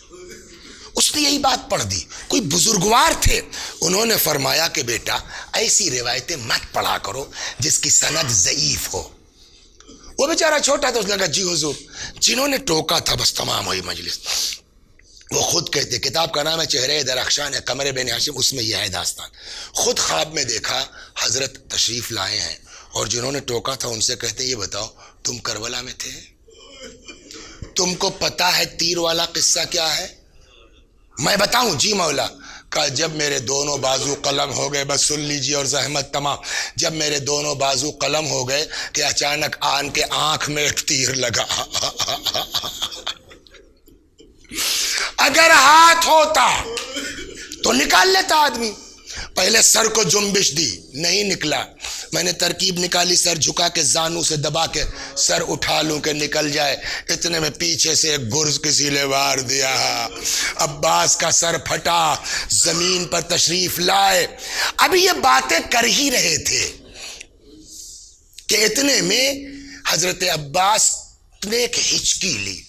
اس نے یہی بات پڑھ دی. کوئی بزرگوار تھے, انہوں نے فرمایا کہ بیٹا ایسی روایتیں مت پڑھا کرو جس کی سند ضعیف ہو. وہ بیچارہ چھوٹا تھا, اس نے کہا جی حضور. جنہوں نے ٹوکا تھا بس تمام ہوئی مجلس. وہ خود کہتے, کتاب کا نام ہے چہرے درخشان ہے قمر بن ہاشم, اس میں یہ ہے داستان. خود خواب میں دیکھا حضرت تشریف لائے ہیں, اور جنہوں نے ٹوکا تھا ان سے کہتے یہ بتاؤ تم کربلا میں تھے, تم کو پتا ہے تیر والا قصہ کیا ہے؟ میں بتاؤں؟ جی مولا. کہا جب میرے دونوں بازو قلم ہو گئے, بس سن لیجیے اور زحمت تمام, جب میرے دونوں بازو قلم ہو گئے کہ اچانک آن کے آنکھ میں ایک تیر لگا. اگر ہاتھ ہوتا تو نکال لیتا آدمی. پہلے سر کو جنبش دی, نہیں نکلا. میں نے ترکیب نکالی, سر جھکا کے زانو سے دبا کے سر اٹھا لوں کہ نکل جائے. اتنے میں پیچھے سے ایک گرز کسی نے وار دیا, عباس کا سر پھٹا, زمین پر تشریف لائے. ابھی یہ باتیں کر ہی رہے تھے کہ اتنے میں حضرت عباس نے ایک ہچکی لی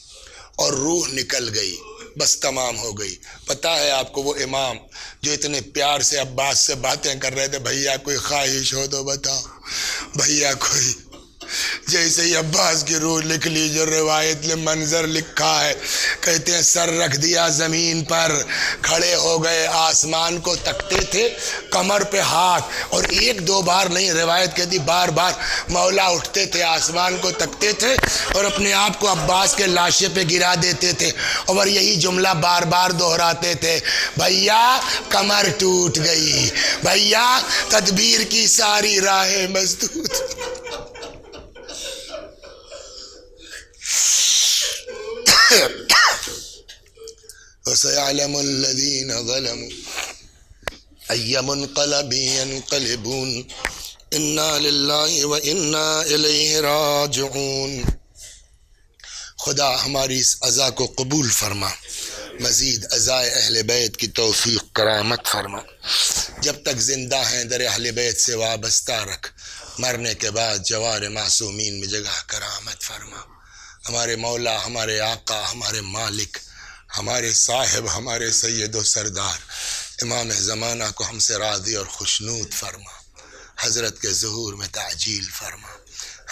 اور روح نکل گئی, بس تمام ہو گئی. پتا ہے آپ کو وہ امام جو اتنے پیار سے عباس سے باتیں کر رہے تھے, بھیا کوئی خواہش ہو تو بتاؤ, بھیا کوئی. جیسے ہی عباس کی روح لکھ لی, جو روایت میں منظر لکھا ہے, کہتے ہیں سر رکھ دیا زمین پر, کھڑے ہو گئے, آسمان کو تکتے تھے, کمر پہ ہاتھ, اور 1-2 بار نہیں, روایت کہتی بار بار مولا اٹھتے تھے, آسمان کو تکتے تھے اور اپنے آپ کو عباس کے لاشے پہ گرا دیتے تھے, اور یہی جملہ بار بار دہراتے تھے, بھیا کمر ٹوٹ گئی, بھیا تدبیر کی ساری راہیں مسدود. وَسَيَعْلَمُ الَّذِينَ ظَلَمُوا أَيَّ مُنْقَلَبٍ يَنْقَلِبُونَ إِنَّا لِلَّهِ وَإِنَّا إِلَيْهِ رَاجِعُونَ. خدا ہماری اس عزا کو قبول فرما, مزید عزائے اہل بیت کی توفیق کرامت فرما. جب تک زندہ ہیں در اہل بیت سے وابستہ رکھ, مرنے کے بعد جوار معصومین میں جگہ کرامت فرما. ہمارے مولا، ہمارے آقا، ہمارے مالک، ہمارے صاحب، ہمارے سید و سردار امام زمانہ کو ہم سے راضی اور خوشنود فرما، حضرت کے ظہور میں تعجیل فرما،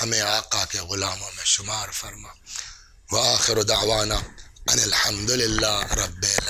ہمیں آقا کے غلاموں میں شمار فرما۔ وآخر دعوانا ان الحمدللہ رب العالمین۔